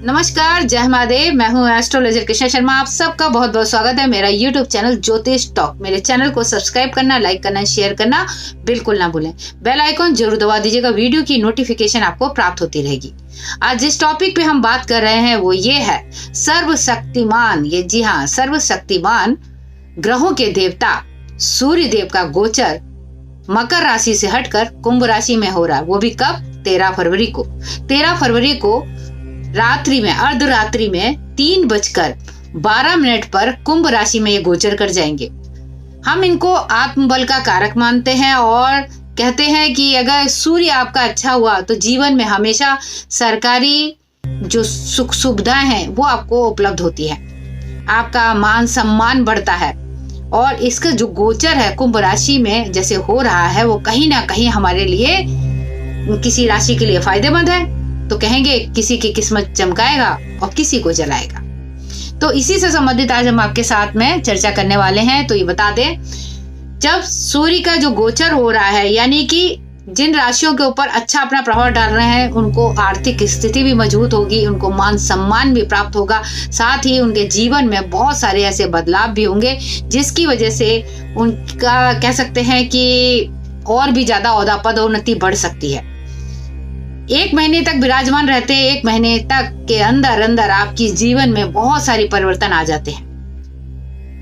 नमस्कार, जय महादेव। मैं हूँ एस्ट्रोलॉजर कृष्णा शर्मा। आप सबका बहुत बहुत स्वागत है मेरा यूट्यूब चैनल ज्योतिष टॉक। मेरे चैनल को सब्सक्राइब करना, लाइक करना, शेयर करना बिल्कुल ना भूलें। बेल आइकॉन जरूर दबा दीजिएगा, वीडियो की नोटिफिकेशन आपको प्राप्त होती रहेगी। आज जिस टॉपिक पे हम बात कर रहे हैं वो ये है सर्वशक्तिमान, ये जी हाँ, सर्वशक्तिमान ग्रहों के देवता सूर्य देव का गोचर मकर राशि से हटकर कुंभ राशि में हो रहा है। वो भी कब? 13 फरवरी को। 13 फरवरी को रात्रि में, अर्धरात्रि में 3:12 पर कुंभ राशि में ये गोचर कर जाएंगे। हम इनको आत्मबल का कारक मानते हैं और कहते हैं कि अगर सूर्य आपका अच्छा हुआ तो जीवन में हमेशा सरकारी जो सुख सुविधाएं हैं वो आपको उपलब्ध होती है, आपका मान सम्मान बढ़ता है। और इसका जो गोचर है कुंभ राशि में जैसे हो रहा है वो कहीं ना कहीं हमारे लिए, किसी राशि के लिए फायदेमंद है तो कहेंगे किसी की किस्मत चमकाएगा और किसी को जलाएगा। तो इसी से संबंधित आज हम आपके साथ में चर्चा करने वाले हैं। तो ये बता दें, जब सूर्य का जो गोचर हो रहा है, यानी कि जिन राशियों के ऊपर अच्छा अपना प्रभाव डाल रहे हैं उनको आर्थिक स्थिति भी मजबूत होगी, उनको मान सम्मान भी प्राप्त होगा, साथ ही उनके जीवन में बहुत सारे ऐसे बदलाव भी होंगे जिसकी वजह से उनका कह सकते हैं कि और भी ज्यादा ओहदा पदोन्नति बढ़ सकती है। 1 महीने तक विराजमान रहते हैं, 1 महीने तक के अंदर अंदर आपकी जीवन में बहुत सारी परिवर्तन आ जाते हैं।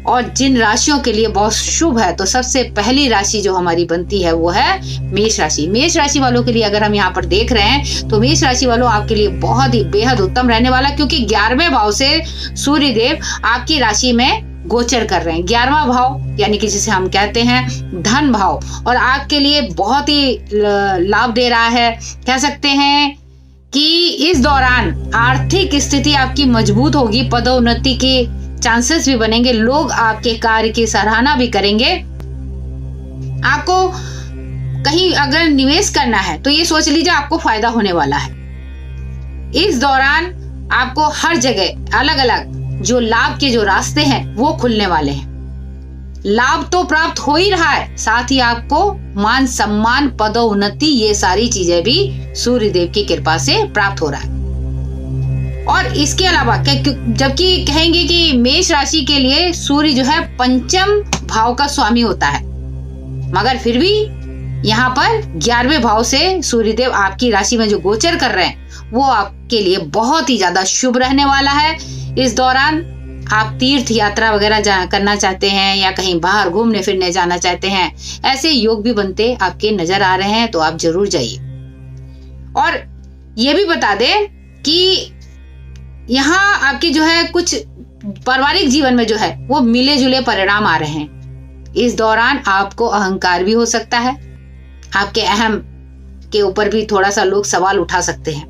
और जिन राशियों के लिए बहुत शुभ है तो सबसे पहली राशि जो हमारी बनती है वो है मेष राशि। मेष राशि वालों के लिए अगर हम यहाँ पर देख रहे हैं तो मेष राशि वालों आपके लिए बहुत ही बेहद उत्तम रहने वाला, क्योंकि 11वें भाव से सूर्य देव आपकी राशि में गोचर कर रहे हैं। 11वां भाव यानी कि जिसे हम कहते हैं धन भाव, और आपके लिए बहुत ही लाभ दे रहा है। कह सकते हैं कि इस दौरान आर्थिक स्थिति आपकी मजबूत होगी, पदोन्नति के चांसेस भी बनेंगे, लोग आपके कार्य की सराहना भी करेंगे। आपको कहीं अगर निवेश करना है तो ये सोच लीजिए आपको फायदा होने वाला है। इस दौरान आपको हर जगह अलग अलग जो लाभ के जो रास्ते हैं वो खुलने वाले हैं। लाभ तो प्राप्त हो ही रहा है, साथ ही आपको मान सम्मान, पदोन्नति, ये सारी चीजें भी सूर्य देव की कृपा से प्राप्त हो रहा है। और इसके अलावा जबकि कहेंगे कि मेष राशि के लिए सूर्य जो है 5म भाव का स्वामी होता है, मगर फिर भी यहाँ पर 11वें भाव से सूर्य देव आपकी राशि में जो गोचर कर रहे हैं वो आपके लिए बहुत ही ज्यादा शुभ रहने वाला है। इस दौरान आप तीर्थ यात्रा वगैरह करना चाहते हैं या कहीं बाहर घूमने फिरने जाना चाहते हैं, ऐसे योग भी बनते आपके नजर आ रहे हैं, तो आप जरूर जाइए। और ये भी बता दें कि यहाँ आपके जो है कुछ पारिवारिक जीवन में जो है वो मिले जुले परिणाम आ रहे हैं। इस दौरान आपको अहंकार भी हो सकता है, आपके अहम के ऊपर भी थोड़ा सा लोग सवाल उठा सकते हैं,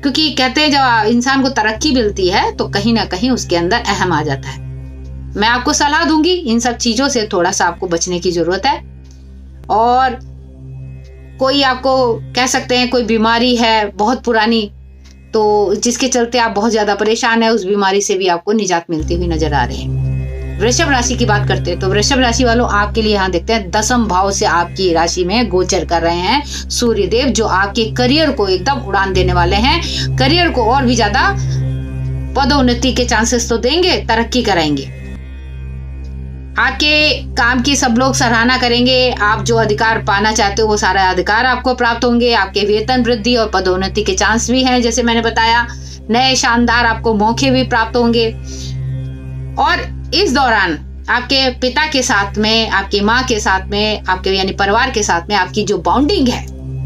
क्योंकि कहते हैं जब इंसान को तरक्की मिलती है तो कहीं ना कहीं उसके अंदर अहम आ जाता है। मैं आपको सलाह दूंगी इन सब चीजों से थोड़ा सा आपको बचने की जरूरत है। और कोई आपको कह सकते हैं कोई बीमारी है बहुत पुरानी, तो जिसके चलते आप बहुत ज्यादा परेशान है, उस बीमारी से भी आपको निजात मिलती हुई नजर आ रही है। वृषभ राशि की बात करते हैं तो वृषभ राशि वालों आपके लिए यहाँ देखते हैं 10म भाव से आपकी राशि में गोचर कर रहे हैं सूर्य देव, जो आपके करियर को एकदम उड़ान देने वाले हैं। करियर को और भी ज्यादा पदोन्नति के चांसेस तो देंगे, तरक्की कराएंगे। आपके काम की सब लोग सराहना करेंगे, आप जो अधिकार पाना चाहते हो वो सारा अधिकार आपको प्राप्त होंगे। आपके वेतन वृद्धि और पदोन्नति के चांस भी हैं, जैसे मैंने बताया। नए शानदार आपको मौके भी प्राप्त होंगे। और इस दौरान आपके पिता के साथ में, आपकी माँ के साथ में, आपके यानी परिवार के साथ में आपकी जो बॉन्डिंग है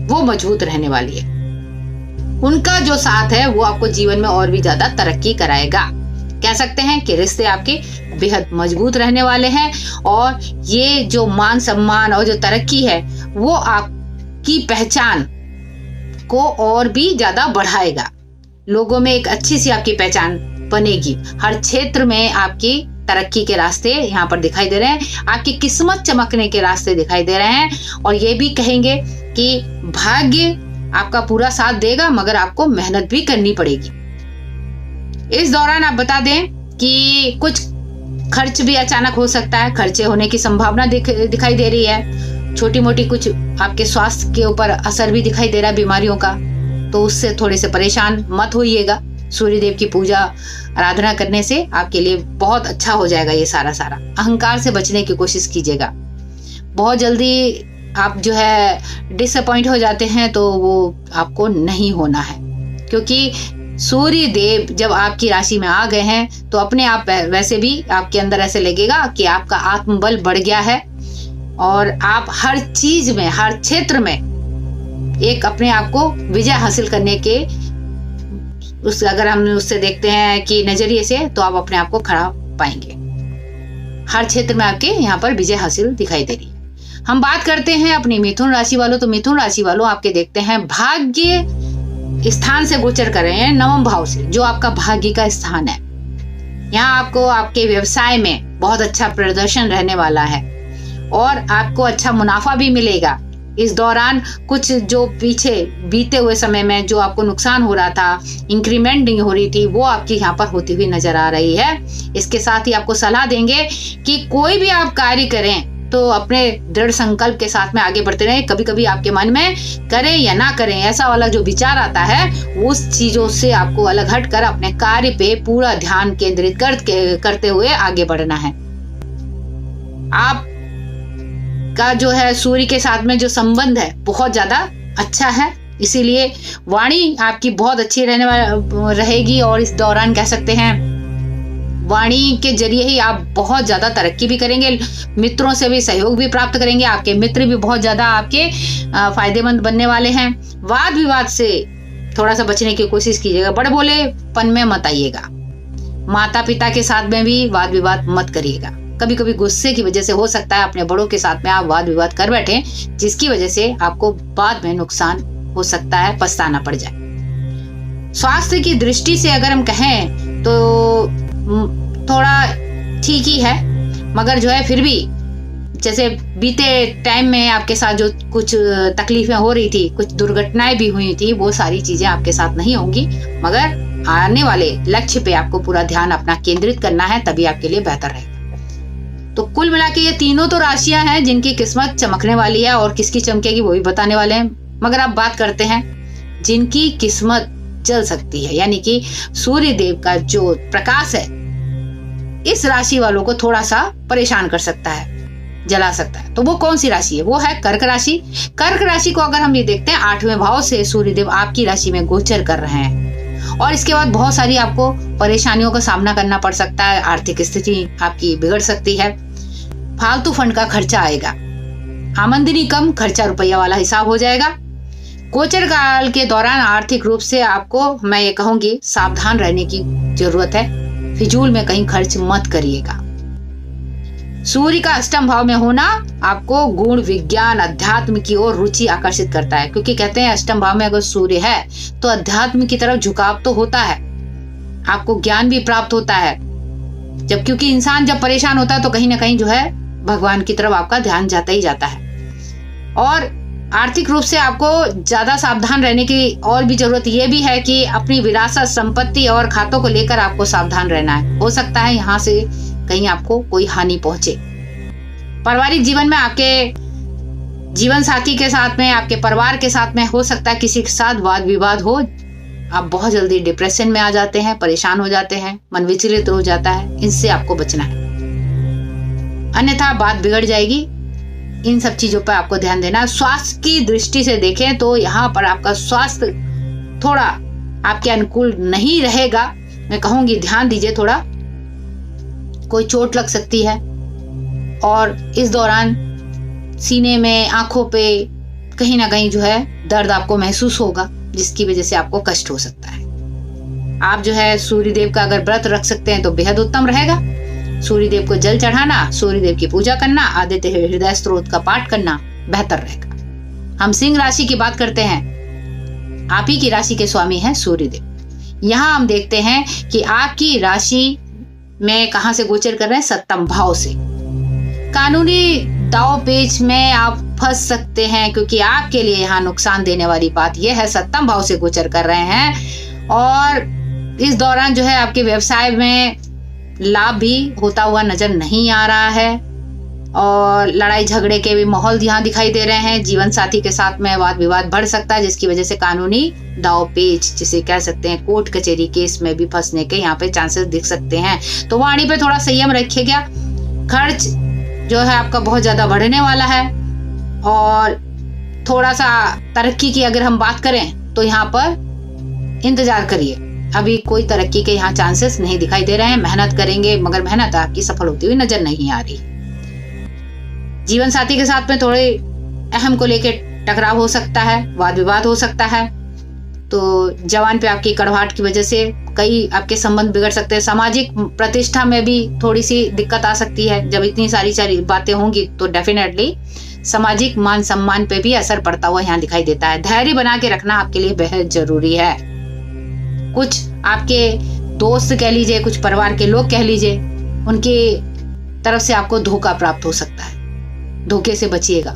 वो मजबूत रहने वाली है। उनका जो साथ है वो आपको जीवन में और भी ज्यादा तरक्की कराएगा। कह सकते हैं कि रिश्ते आपके बेहद मजबूत रहने वाले हैं, और ये जो मान सम्मान और जो तरक्की है वो आपकी पहचान को और भी ज्यादा बढ़ाएगा। लोगों में एक अच्छी सी आपकी पहचान बनेगी। हर क्षेत्र में आपकी तरक्की के रास्ते यहाँ पर दिखाई दे रहे हैं, आपकी किस्मत चमकने के रास्ते दिखाई दे रहे हैं। और ये भी कहेंगे कि भाग्य आपका पूरा साथ देगा, मगर आपको मेहनत भी करनी पड़ेगी। इस दौरान आप बता दें कि कुछ खर्च भी अचानक हो सकता है, खर्चे होने की संभावना दिखाई दे रही है। छोटी मोटी कुछ आपके स्वास्थ्य के ऊपर असर भी दिखाई दे रहा है बीमारियों का, तो उससे थोड़े से परेशान मत होइएगा। सूर्य देव की पूजा आराधना करने से आपके लिए बहुत अच्छा हो जाएगा। ये सारा अहंकार से बचने की कोशिश कीजिएगा। बहुत जल्दी आप जो है डिसअपॉइंट हो जाते हैं, तो वो आपको नहीं होना है, क्योंकि सूर्य देव जब आपकी राशि में आ गए हैं तो अपने आप वैसे भी आपके अंदर ऐसे लगेगा कि आपका आत्मबल बढ़ गया है और आप हर चीज में, हर क्षेत्र में एक अपने आप को विजय हासिल करने के अगर हम उससे देखते हैं कि नजरिए से, तो आप अपने आप को खड़ा पाएंगे। हर क्षेत्र में आपके यहाँ पर विजय हासिल दिखाई दे रही है। हम बात करते हैं अपनी मिथुन राशि वालों। तो मिथुन राशि वालों आपके देखते हैं भाग्य स्थान से गोचर कर रहे हैं, नवम भाव से, जो आपका भाग्य का स्थान है। यहाँ आपको आपके व्यवसाय में बहुत अच्छा प्रदर्शन रहने वाला है और आपको अच्छा मुनाफा भी मिलेगा। इस दौरान कुछ जो पीछे बीते हुए समय में जो आपको नुकसान हो रहा था, इंक्रीमेंट नहीं हो रही थी, वो आपकी यहाँ पर होती हुई नजर आ रही है। इसके साथ ही आपको सलाह देंगे कि कोई भी आप कार्य करें तो अपने दृढ़ संकल्प के साथ में आगे बढ़ते रहें। कभी कभी आपके मन में करें या ना करें ऐसा वाला जो विचार आता है, उस चीजों से आपको अलग हटकर अपने कार्य पे पूरा ध्यान केंद्रित करते हुए आगे बढ़ना है। आप का जो है सूर्य के साथ में जो संबंध है बहुत ज्यादा अच्छा है, इसीलिए वाणी आपकी बहुत अच्छी रहेगी और इस दौरान कह सकते हैं वाणी के जरिए ही आप बहुत ज्यादा तरक्की भी करेंगे, मित्रों से भी सहयोग भी प्राप्त करेंगे। आपके मित्र भी बहुत ज्यादा आपके फायदेमंद बनने वाले हैं। वाद विवाद से थोड़ा सा बचने की कोशिश कीजिएगा, बड़े बोलेपन में मत आइएगा। माता पिता के साथ में भी वाद विवाद मत करिएगा। कभी कभी गुस्से की वजह से हो सकता है अपने बड़ों के साथ में आप वाद विवाद कर बैठे, जिसकी वजह से आपको बाद में नुकसान हो सकता है, पछताना पड़ जाए। स्वास्थ्य की दृष्टि से अगर हम कहें तो थोड़ा ठीक ही है, मगर जो है फिर भी जैसे बीते टाइम में आपके साथ जो कुछ तकलीफें हो रही थी, कुछ दुर्घटनाएं भी हुई थी, वो सारी चीजें आपके साथ नहीं होंगी। मगर आने वाले लक्ष्य पे आपको पूरा ध्यान अपना केंद्रित करना है, तभी आपके लिए बेहतर रहेगा। तो कुल मिला के ये तीनों तो राशियां हैं जिनकी किस्मत चमकने वाली है, और किसकी चमकेगी वो भी बताने वाले हैं। मगर आप बात करते हैं जिनकी किस्मत जल सकती है, यानी कि सूर्य देव का जो प्रकाश है इस राशि वालों को थोड़ा सा परेशान कर सकता है, जला सकता है। तो वो कौन सी राशि है? वो है कर्क राशि। कर्क राशि को अगर हम ये देखते हैं 8वें भाव से सूर्य देव आपकी राशि में गोचर कर रहे हैं, और इसके बाद बहुत सारी आपको परेशानियों का सामना करना पड़ सकता है। आर्थिक स्थिति आपकी बिगड़ सकती है, फालतू फंड का खर्चा आएगा, आमदनी कम, खर्चा रुपया वाला हिसाब हो जाएगा। गोचर काल के दौरान आर्थिक रूप से आपको मैं ये कहूंगी सावधान रहने की जरूरत है। फिजूल में कहीं खर्च मत करिएगा। सूर्य का अष्टम भाव में होना आपको गुण, विज्ञान, अध्यात्म की ओर रुचि आकर्षित करता है, क्योंकि कहते हैं अष्टम भाव में अगर सूर्य है तो अध्यात्म की तरफ झुकाव तो होता है, आपको ज्ञान भी प्राप्त होता है। जब क्योंकि इंसान जब परेशान होता है तो कहीं ना कहीं जो है भगवान की तरफ आपका ध्यान जाता ही जाता है। और आर्थिक रूप से आपको ज्यादा सावधान रहने की और भी जरूरत यह भी है कि अपनी विरासत, संपत्ति और खातों को लेकर आपको सावधान रहना है। हो सकता है यहाँ से कहीं आपको कोई हानि पहुंचे। पारिवारिक जीवन में आपके जीवन साथी के साथ में, आपके परिवार के साथ में हो सकता है किसी के साथ वाद विवाद हो। आप बहुत जल्दी डिप्रेशन में आ जाते हैं, परेशान हो जाते हैं, मन विचलित हो जाता है। इनसे आपको बचना है, अन्यथा बात बिगड़ जाएगी। इन सब चीजों पर आपको ध्यान देना है। स्वास्थ्य की दृष्टि से देखें तो यहाँ पर आपका स्वास्थ्य थोड़ा आपके अनुकूल नहीं रहेगा। मैं कहूंगी ध्यान दीजिए, थोड़ा कोई चोट लग सकती है, और इस दौरान सीने में, आंखों पे कहीं ना कहीं जो है दर्द आपको महसूस होगा, जिसकी वजह से आपको कष्ट हो सकता है। आप जो है सूर्य देव का अगर व्रत रख सकते हैं तो बेहद उत्तम रहेगा। सूर्य देव को जल चढ़ाना, सूर्य देव की पूजा करना, आदित्य हृदय स्तोत्र का पाठ करना बेहतर रहेगा। हम सिंह राशि की बात करते हैं। आप ही की राशि के स्वामी हैं सूर्य देव। यहाँ हम देखते हैं कि आपकी राशि में कहां से गोचर कर रहे हैं? 7वें भाव से। कानूनी दाव पेच में आप फंस सकते हैं, क्योंकि आपके लिए यहाँ नुकसान देने वाली बात यह है 7वें भाव से गोचर कर रहे हैं, और इस दौरान जो है आपके व्यवसाय में लाभ भी होता हुआ नजर नहीं आ रहा है, और लड़ाई झगड़े के भी माहौल यहाँ दिखाई दे रहे हैं। जीवन साथी के साथ में वाद विवाद बढ़ सकता है, जिसकी वजह से कानूनी दाव पेच जिसे कह सकते हैं कोर्ट कचहरी केस में भी फंसने के यहाँ पे चांसेस दिख सकते हैं। तो वाणी पे थोड़ा संयम रखिएगा। खर्च जो है आपका बहुत ज्यादा बढ़ने वाला है। और थोड़ा सा तरक्की की अगर हम बात करें तो यहाँ पर इंतजार करिए, अभी कोई तरक्की के यहाँ चांसेस नहीं दिखाई दे रहे हैं। मेहनत करेंगे मगर मेहनत आपकी सफल होती हुई नजर नहीं आ रही। जीवन साथी के साथ में थोड़े अहम को लेकर टकराव हो सकता है, वाद विवाद हो सकता है। तो जवान पे आपकी कड़वाहट की वजह से कई आपके संबंध बिगड़ सकते हैं। सामाजिक प्रतिष्ठा में भी थोड़ी सी दिक्कत आ सकती है। जब इतनी सारी बातें होंगी तो डेफिनेटली सामाजिक मान सम्मान पे भी असर पड़ता हुआ यहाँ दिखाई देता है। धैर्य बना के रखना आपके लिए बेहद जरूरी है। कुछ आपके दोस्त कह लीजिए, कुछ परिवार के लोग कह लीजिए, उनकी तरफ से आपको धोखा प्राप्त हो सकता है, धोखे से बचिएगा।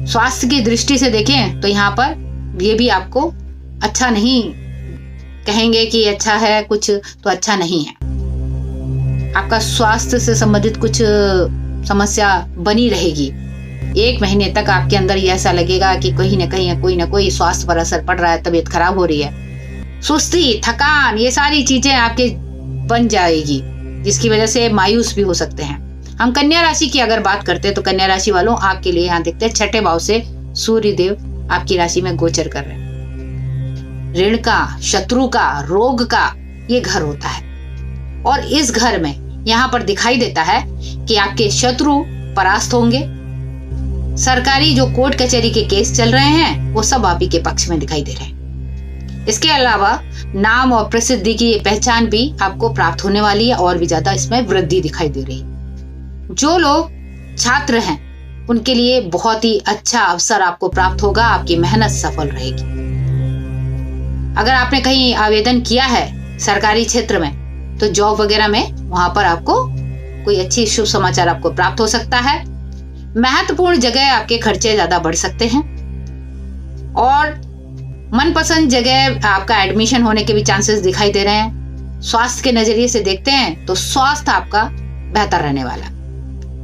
स्वास्थ्य की दृष्टि से देखें तो यहाँ पर ये भी आपको अच्छा नहीं कहेंगे कि अच्छा है, कुछ तो अच्छा नहीं है। आपका स्वास्थ्य से संबंधित कुछ समस्या बनी रहेगी। 1 महीने तक आपके अंदर ये ऐसा लगेगा कि कहीं ना कोई स्वास्थ्य पर असर पड़ रहा है, तबीयत खराब हो रही है। सुस्ती, थकान, ये सारी चीजें आपके बन जाएगी, जिसकी वजह से मायूस भी हो सकते हैं। हम कन्या राशि की अगर बात करते हैं तो कन्या राशि वालों आपके लिए यहाँ देखते हैं 6ठे भाव से सूर्य देव आपकी राशि में गोचर कर रहे हैं। ऋण का, शत्रु का, रोग का ये घर होता है। और इस घर में यहाँ पर दिखाई देता है कि आपके शत्रु परास्त होंगे। सरकारी जो कोर्ट कचहरी के केस चल रहे हैं वो सब आप ही के पक्ष में दिखाई दे रहे हैं। इसके अलावा नाम और प्रसिद्धि की पहचान भी आपको प्राप्त होने वाली है और भी ज्यादा इसमें वृद्धि दिखाई दे रही है। जो लोग छात्र हैं उनके लिए बहुत ही अच्छा अवसर आपको प्राप्त होगा, आपकी मेहनत सफल रहेगी। अगर आपने कहीं आवेदन किया है सरकारी क्षेत्र में तो जॉब वगैरह में वहां पर आपको कोई अच्छी शुभ समाचार आपको प्राप्त हो सकता है। महत्वपूर्ण जगह आपके खर्चे ज्यादा बढ़ सकते हैं और मनपसंद जगह आपका एडमिशन होने के भी चांसेस दिखाई दे रहे हैं। स्वास्थ्य के नजरिए से देखते हैं तो स्वास्थ्य आपका बेहतर रहने वाला।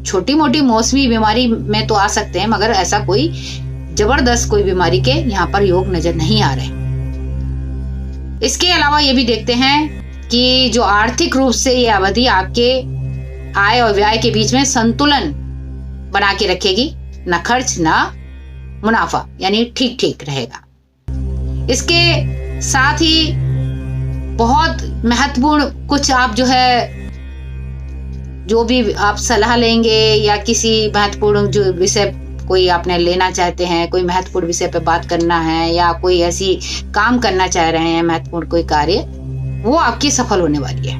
छोटी मोटी मौसमी बीमारी में तो आ सकते हैं मगर ऐसा कोई जबरदस्त कोई बीमारी के यहाँ पर योग नजर नहीं आ रहे। इसके अलावा ये भी देखते हैं कि जो आर्थिक रूप से ये अवधि आपके आय और व्यय के बीच में संतुलन बना के रखेगी, ना खर्च ना मुनाफा, यानी ठीक ठीक रहेगा। इसके साथ ही बहुत महत्वपूर्ण कुछ आप जो भी आप सलाह लेंगे या किसी महत्वपूर्ण जो विषय कोई आपने लेना चाहते हैं, कोई महत्वपूर्ण विषय पे बात करना है या कोई ऐसी काम करना चाह रहे हैं महत्वपूर्ण कोई कार्य, वो आपकी सफल होने वाली है।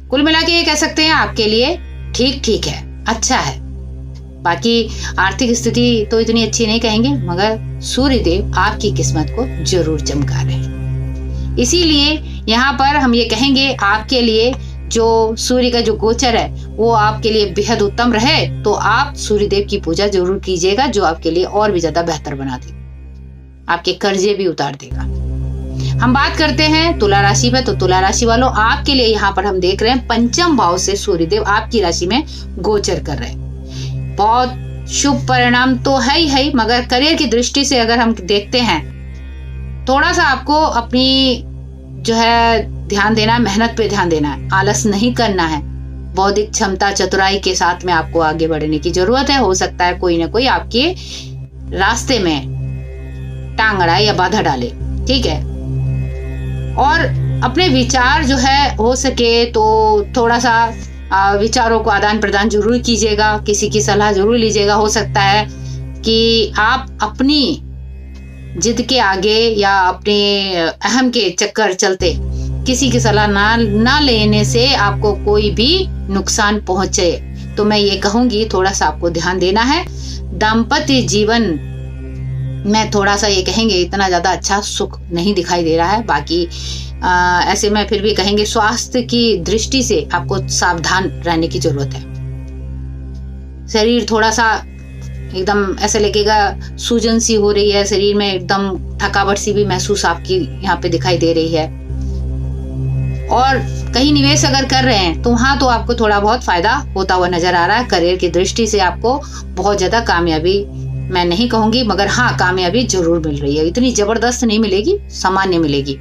कुल मिला के ये कह सकते हैं आपके लिए ठीक ठीक है, अच्छा है। बाकी आर्थिक स्थिति तो इतनी अच्छी नहीं कहेंगे मगर सूर्य देव आपकी किस्मत को जरूर चमका रहे हैं। इसीलिए यहाँ पर हम ये कहेंगे आपके लिए जो सूर्य का जो गोचर है वो आपके लिए बेहद उत्तम रहे, तो आप सूर्य देव की पूजा जरूर कीजिएगा, जो आपके लिए और भी ज्यादा बेहतर बना देगा, आपके कर्जे भी उतार देगा। हम बात करते हैं तुला राशि में, तो तुला राशि वालों आपके लिए यहाँ पर हम देख रहे हैं 5म भाव से सूर्य देव आपकी राशि में गोचर कर रहे हैं। बहुत शुभ परिणाम तो है ही मगर करियर की दृष्टि से अगर हम देखते हैं थोड़ा सा आपको अपनी जो है ध्यान देना है, मेहनत पे ध्यान देना है, आलस नहीं करना है। बौद्धिक क्षमता, चतुराई के साथ में आपको आगे बढ़ने की जरूरत है। हो सकता है कोई ना कोई आपके रास्ते में टांग अड़ाए या बाधा डाले, ठीक है। और अपने विचार जो है हो सके तो थोड़ा सा विचारों को आदान प्रदान जरूर कीजिएगा, किसी की सलाह जरूर लीजिएगा। हो सकता है कि आप अपनी जिद के आगे या अपने अहम के चक्कर चलते किसी की सलाह ना लेने से आपको कोई भी नुकसान पहुंचे। तो मैं ये कहूंगी थोड़ा सा आपको ध्यान देना है। दाम्पत्य जीवन में थोड़ा सा ये कहेंगे इतना ज्यादा अच्छा सुख नहीं दिखाई दे रहा है। बाकी ऐसे में फिर भी कहेंगे स्वास्थ्य की दृष्टि से आपको सावधान रहने की जरूरत है। शरीर थोड़ा सा एकदम ऐसे लगेगा सूजन सी हो रही है, शरीर में एकदम थकावट सी भी महसूस आपकी यहाँ पे दिखाई दे रही है। और कहीं निवेश अगर कर रहे हैं तो वहां तो आपको थोड़ा बहुत फायदा होता हुआ नजर आ रहा है। करियर की दृष्टि से आपको बहुत ज्यादा कामयाबी मैं नहीं कहूंगी, मगर हाँ कामयाबी जरूर मिल रही है। इतनी जबरदस्त नहीं मिलेगी, सामान्य मिलेगी।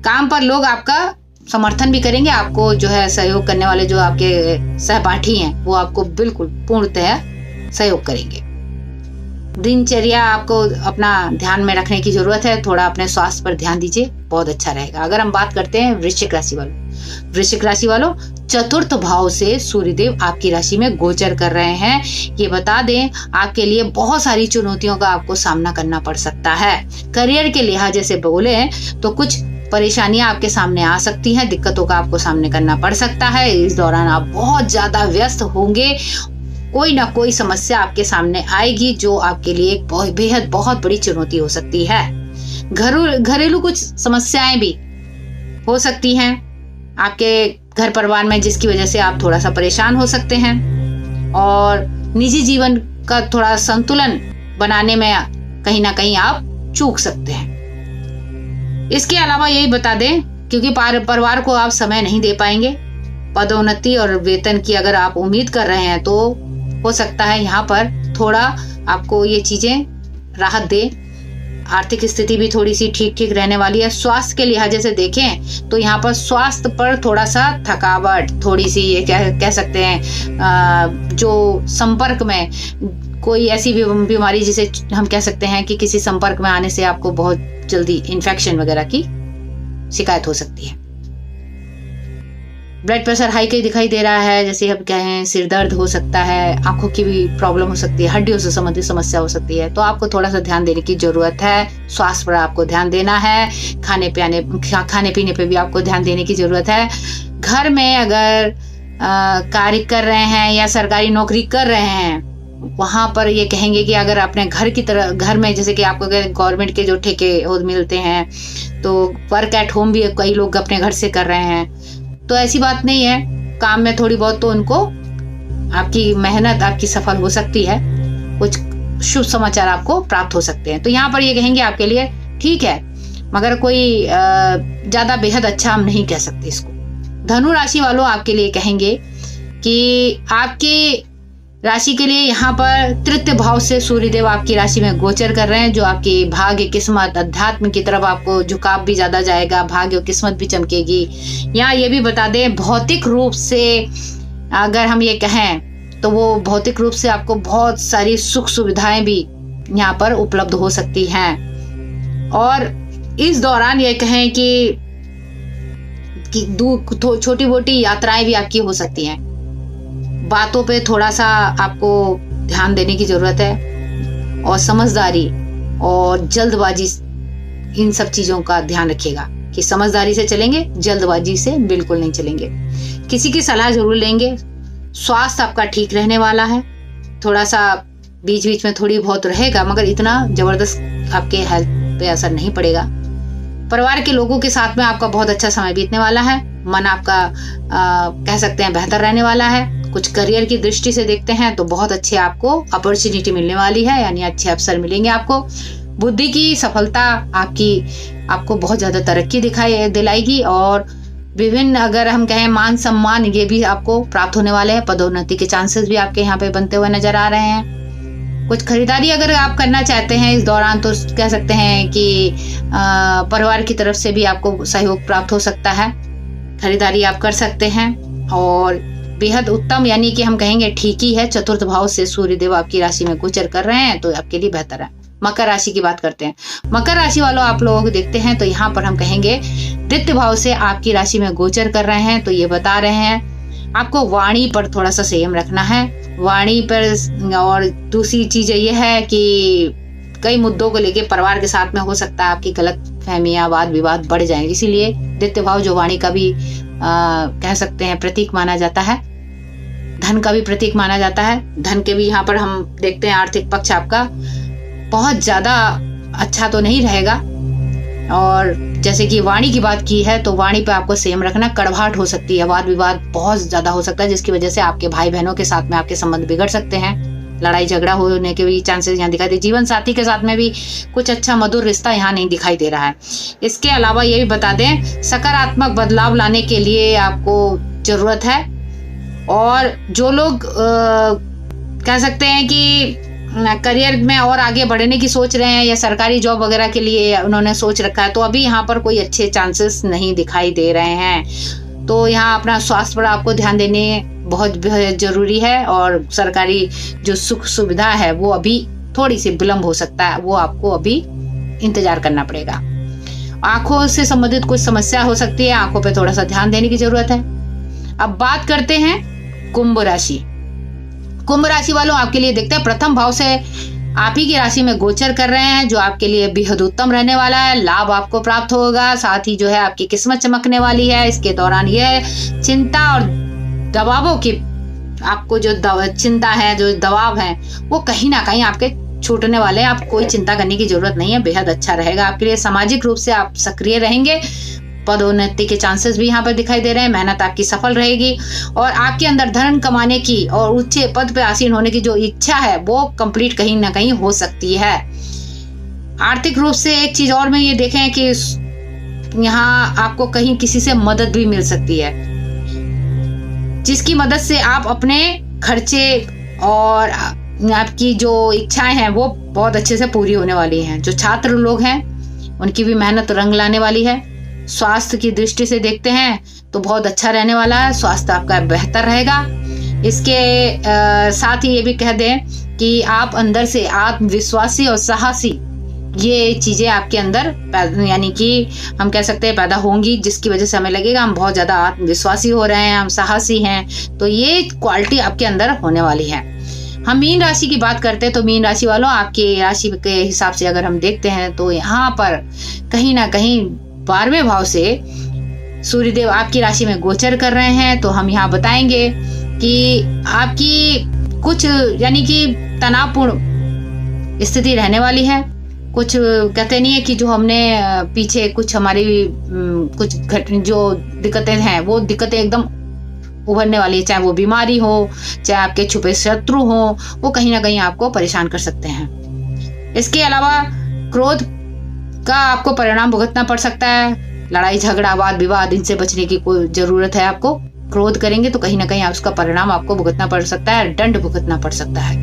काम पर लोग आपका समर्थन भी करेंगे, आपको जो है सहयोग करने वाले जो आपके सहपाठी हैं वो आपको बिल्कुल पूर्णतः सहयोग करेंगे। दिनचर्या आपको अपना ध्यान में रखने की जरूरत है, थोड़ा अपने स्वास्थ्य पर ध्यान दीजिए, बहुत अच्छा रहेगा। अगर हम बात करते हैं वृश्चिक राशि वालों, चतुर्थ भाव से सूर्यदेव आपकी राशि में गोचर कर रहे हैं। ये बता दें आपके लिए बहुत सारी चुनौतियों का आपको सामना करना पड़ सकता है। करियर के लिहाज से बोले तो कुछ परेशानियां आपके सामने आ सकती हैं, दिक्कतों का आपको सामने करना पड़ सकता है। इस दौरान आप बहुत ज्यादा व्यस्त होंगे, कोई ना कोई समस्या आपके सामने आएगी जो आपके लिए एक बेहद बहुत बड़ी चुनौती हो सकती है। घरेलू कुछ समस्याएं भी हो सकती हैं आपके घर परिवार में, जिसकी वजह से आप थोड़ा सा परेशान हो सकते हैं और निजी जीवन का थोड़ा संतुलन बनाने में कहीं ना कहीं आप चूक सकते हैं। इसके अलावा यही बता दें, क्योंकि परिवार को आप समय नहीं दे पाएंगे, पदोन्नति और वेतन की अगर आप उम्मीद कर रहे हैं तो हो सकता है यहाँ पर थोड़ा आपको ये चीजें राहत दे। आर्थिक स्थिति भी थोड़ी सी ठीक रहने वाली है। स्वास्थ्य के लिहाज से देखें तो यहाँ पर स्वास्थ्य पर थोड़ा सा थकावट, थोड़ी सी ये कह सकते हैं जो संपर्क में कोई ऐसी बीमारी जिसे हम कह सकते हैं कि किसी संपर्क में आने से आपको बहुत जल्दी इन्फेक्शन वगैरह की शिकायत हो सकती है। ब्लड प्रेशर हाई कहीं दिखाई दे रहा है, जैसे हम कहें सिर दर्द हो सकता है, आंखों की भी प्रॉब्लम हो सकती है, हड्डियों से संबंधित समस्या हो सकती है। तो आपको थोड़ा सा ध्यान देने की जरूरत है। स्वास्थ्य पर आपको ध्यान देना है, खाने पीने पे भी आपको ध्यान देने की जरूरत है। घर में अगर कार्य कर रहे हैं या सरकारी नौकरी कर रहे हैं, वहां पर ये कहेंगे कि अगर अपने घर में जैसे कि आपको गवर्नमेंट के जो ठेके मिलते हैं, तो वर्क एट होम भी कई लोग अपने घर से कर रहे हैं, तो ऐसी बात नहीं है। काम में थोड़ी बहुत तो उनको आपकी मेहनत आपकी सफल हो सकती है, कुछ शुभ समाचार आपको प्राप्त हो सकते हैं। तो यहाँ पर ये कहेंगे आपके लिए ठीक है, मगर कोई ज्यादा बेहद अच्छा हम नहीं कह सकते इसको। धनु राशि वालों आपके लिए कहेंगे कि आपके राशि के लिए यहाँ पर तृतीय भाव से सूर्यदेव आपकी राशि में गोचर कर रहे हैं, जो आपकी भाग्य, किस्मत, अध्यात्म की तरफ आपको झुकाव भी ज्यादा जाएगा, भाग्य और किस्मत भी चमकेगी। यहाँ ये भी बता दें, भौतिक रूप से अगर हम ये कहें तो वो भौतिक रूप से आपको बहुत सारी सुख सुविधाएं भी यहाँ पर उपलब्ध हो सकती हैं। और इस दौरान ये कहें कि छोटी मोटी यात्राएं भी आपकी हो सकती हैं। बातों पे थोड़ा सा आपको ध्यान देने की जरूरत है और समझदारी और जल्दबाजी, इन सब चीजों का ध्यान रखिएगा कि समझदारी से चलेंगे, जल्दबाजी से बिल्कुल नहीं चलेंगे। किसी की सलाह जरूर लेंगे। स्वास्थ्य आपका ठीक रहने वाला है, थोड़ा सा बीच बीच में थोड़ी बहुत रहेगा, मगर इतना जबरदस्त आपके हेल्थ पे असर नहीं पड़ेगा। परिवार के लोगों के साथ में आपका बहुत अच्छा समय बीतने वाला है। मन आपका कह सकते हैं बेहतर रहने वाला है। कुछ करियर की दृष्टि से देखते हैं तो बहुत अच्छे आपको अपॉर्चुनिटी मिलने वाली है, यानी अच्छे अवसर मिलेंगे आपको। बुद्धि की सफलता आपको बहुत ज्यादा तरक्की दिलाएगी और विभिन्न अगर हम कहें मान सम्मान ये भी आपको प्राप्त होने वाले हैं। पदोन्नति के चांसेस भी आपके यहाँ पे बनते हुए नजर आ रहे हैं। कुछ खरीदारी अगर आप करना चाहते हैं इस दौरान तो कह सकते हैं कि परिवार की तरफ से भी आपको सहयोग प्राप्त हो सकता है, खरीदारी आप कर सकते हैं और बेहद उत्तम, यानी कि हम कहेंगे ठीक ही है। चतुर्थ भाव से सूर्यदेव आपकी राशि में गोचर कर रहे हैं तो आपके लिए बेहतर है। मकर राशि की बात करते हैं। मकर राशि वालों आप लोगों को देखते हैं तो यहाँ पर हम कहेंगे द्वितीय भाव से आपकी राशि में गोचर कर रहे हैं, तो ये बता रहे हैं आपको वाणी पर थोड़ा सा संयम रखना है, वाणी पर। और दूसरी चीज ये है कि कई मुद्दों को लेके परिवार के साथ में हो सकता है आपकी गलत फहमियां, वाद विवाद बढ़ जाएंगे, इसीलिए द्वितीय भाव जो वाणी का भी कह सकते हैं प्रतीक माना जाता है, धन का भी प्रतीक माना जाता है। धन के भी यहाँ पर हम देखते हैं आर्थिक पक्ष आपका बहुत ज्यादा अच्छा तो नहीं रहेगा। और जैसे कि वाणी की बात की है तो वाणी पे आपको संयम रखना, कड़वाहट हो सकती है, वाद विवाद बहुत ज्यादा हो सकता है, जिसकी वजह से आपके भाई बहनों के साथ में आपके संबंध बिगड़ सकते हैं, लड़ाई झगड़ा होने के भी चांसेस यहाँ दिखाई दे। जीवन साथी के साथ में भी कुछ अच्छा मधुर रिश्ता यहाँ नहीं दिखाई दे रहा है। इसके अलावा ये भी बता दें, सकारात्मक बदलाव लाने के लिए आपको जरूरत है। और जो लोग कह सकते हैं कि करियर में और आगे बढ़ने की सोच रहे हैं या सरकारी जॉब वगैरह के लिए उन्होंने सोच रखा है, तो अभी यहाँ पर कोई अच्छे चांसेस नहीं दिखाई दे रहे हैं। तो यहाँ अपना स्वास्थ्य पर आपको ध्यान देने बहुत जरूरी है। और सरकारी जो सुख सुविधा है वो अभी थोड़ी सी विलम्ब हो सकता है, वो आपको अभी इंतजार करना पड़ेगा। आंखों से संबंधित कुछ समस्या हो सकती है, आंखों पे थोड़ा सा ध्यान देने की जरूरत है। अब बात करते हैं कुंभ राशि। कुंभ राशि वालों, आपके लिए देखते हैं प्रथम भाव से आप ही की राशि में गोचर कर रहे हैं, जो आपके लिए बेहद उत्तम रहने वाला है। लाभ आपको प्राप्त होगा, साथ ही जो है आपकी किस्मत चमकने वाली है। इसके दौरान यह चिंता और दबावों की आपको जो चिंता है, जो दबाव है, वो कहीं ना कहीं आपके छूटने वाले हैं। आप कोई चिंता करने की जरूरत नहीं है, बेहद अच्छा रहेगा आपके लिए। सामाजिक रूप से आप सक्रिय रहेंगे, पदोन्नति के चांसेस भी यहाँ पर दिखाई दे रहे हैं। मेहनत आपकी सफल रहेगी और आपके अंदर धन कमाने की और उच्च पद पे आसीन होने की जो इच्छा है वो कंप्लीट कहीं ना कहीं हो सकती है। आर्थिक रूप से एक चीज और में ये देखें कि यहाँ आपको कहीं किसी से मदद भी मिल सकती है, जिसकी मदद से आप अपने खर्चे और आपकी जो इच्छाएं हैं वो बहुत अच्छे से पूरी होने वाली हैं। जो छात्र लोग हैं उनकी भी मेहनत रंग लाने वाली है। स्वास्थ्य की दृष्टि से देखते हैं तो बहुत अच्छा रहने वाला है, स्वास्थ्य आपका बेहतर रहेगा। इसके साथ ही ये भी कह दें कि आप अंदर से आत्मविश्वासी और साहसी, ये चीजें आपके अंदर यानी कि हम कह सकते हैं पैदा होंगी, जिसकी वजह से हमें लगेगा हम बहुत ज्यादा आत्मविश्वासी हो रहे हैं, हम साहसी हैं। तो ये क्वालिटी आपके अंदर होने वाली है। हम मीन राशि की बात करते हैं तो मीन राशि वालों, आपकी राशि के हिसाब से अगर हम देखते हैं तो यहाँ पर कहीं ना कहीं 12वें भाव से सूर्यदेव आपकी राशि में गोचर कर रहे हैं। तो हम यहाँ बताएंगे कि आपकी कुछ यानी कि तनावपूर्ण स्थिति रहने वाली है। कुछ कहते नहीं है कि जो हमने पीछे कुछ हमारी कुछ जो दिक्कतें हैं वो दिक्कतें एकदम उभरने वाली है, चाहे वो बीमारी हो, चाहे आपके छुपे शत्रु हो, वो कहीं ना कहीं आपको परेशान कर सकते हैं। इसके अलावा क्रोध का आपको परिणाम भुगतना पड़ सकता है। लड़ाई झगड़ा वाद विवाद इनसे बचने की कोई जरूरत है आपको। क्रोध करेंगे तो कहीं ना कहीं उसका परिणाम आपको भुगतना पड़ सकता है, दंड भुगतना पड़ सकता है।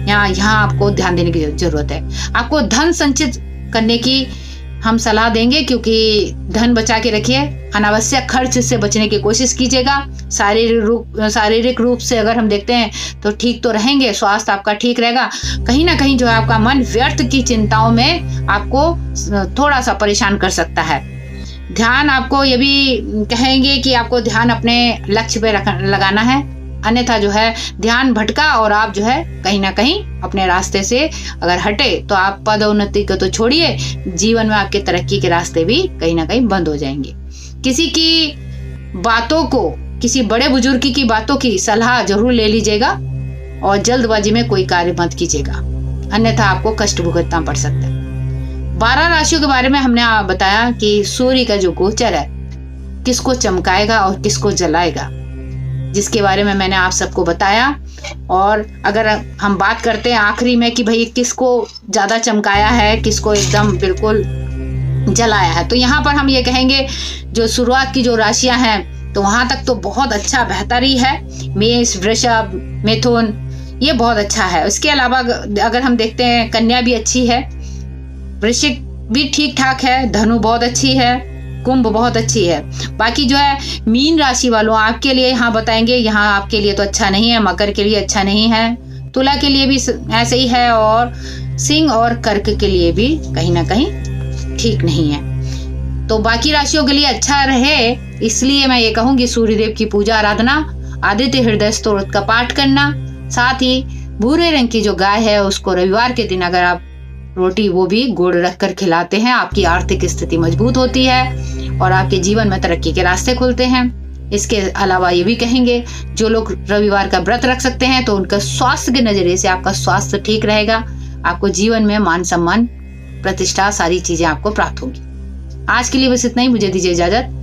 यहाँ आपको ध्यान देने की जरूरत है। आपको धन संचित करने की हम सलाह देंगे, क्योंकि धन बचा के रखिए। अनावश्यक खर्च से बचने की कोशिश कीजिएगा। शारीरिक रूप से अगर हम देखते हैं तो ठीक तो रहेंगे, स्वास्थ्य आपका ठीक रहेगा। कहीं ना कहीं जो है आपका मन व्यर्थ की चिंताओं में आपको थोड़ा सा परेशान कर सकता है। ध्यान आपको ये भी कहेंगे कि आपको ध्यान अपने लक्ष्य पे लगाना है, अन्यथा जो है ध्यान भटका और आप जो है कहीं ना कहीं अपने रास्ते से अगर हटे तो आप पदोन्नति को तो छोड़िए, जीवन में आपके तरक्की के रास्ते भी कहीं ना कहीं बंद हो जाएंगे। किसी की बातों को, किसी बड़े बुजुर्ग की बातों की सलाह जरूर ले लीजिएगा और जल्दबाजी में कोई कार्य मत कीजिएगा, अन्यथा आपको कष्ट भुगतना पड़ सकता है। 12 राशियों के बारे में हमने बताया कि सूर्य का जो गोचर है किसको चमकाएगा और किसको जलाएगा, जिसके बारे में मैंने आप सबको बताया। और अगर हम बात करते हैं आखिरी में कि भाई किसको ज्यादा चमकाया है, किसको एकदम बिल्कुल जलाया है, तो यहाँ पर हम ये कहेंगे जो शुरुआत की जो राशियां हैं तो वहां तक तो बहुत अच्छा बेहतर ही है। मेष, वृषभ, मिथुन, ये बहुत अच्छा है। उसके अलावा अगर हम देखते हैं कन्या भी अच्छी है, वृश्चिक भी ठीक ठाक है, धनु बहुत अच्छी है, कुंभ बहुत अच्छी है। बाकी जो है मीन राशि वालों आपके लिए यहाँ बताएंगे, यहाँ आपके लिए तो अच्छा नहीं है, मकर के लिए अच्छा नहीं है, तुला के लिए भी ऐसे ही है और सिंह और कर्क के लिए भी कहीं ना कहीं ठीक नहीं है। तो बाकी राशियों के लिए अच्छा रहे, इसलिए मैं ये कहूंगी सूर्यदेव की पूजा आराधना, आदित्य हृदय स्तोत्र का पाठ करना, साथ ही भूरे रंग की जो गाय है उसको रविवार के दिन अगर आप रोटी वो भी गुड़ रखकर खिलाते हैं, आपकी आर्थिक स्थिति मजबूत होती है और आपके जीवन में तरक्की के रास्ते खुलते हैं। इसके अलावा ये भी कहेंगे जो लोग रविवार का व्रत रख सकते हैं तो उनका स्वास्थ्य के नजरिए से आपका स्वास्थ्य ठीक रहेगा, आपको जीवन में मान सम्मान, प्रतिष्ठा, सारी चीजें आपको प्राप्त होंगी। आज के लिए बस इतना ही, मुझे दीजिए इजाजत।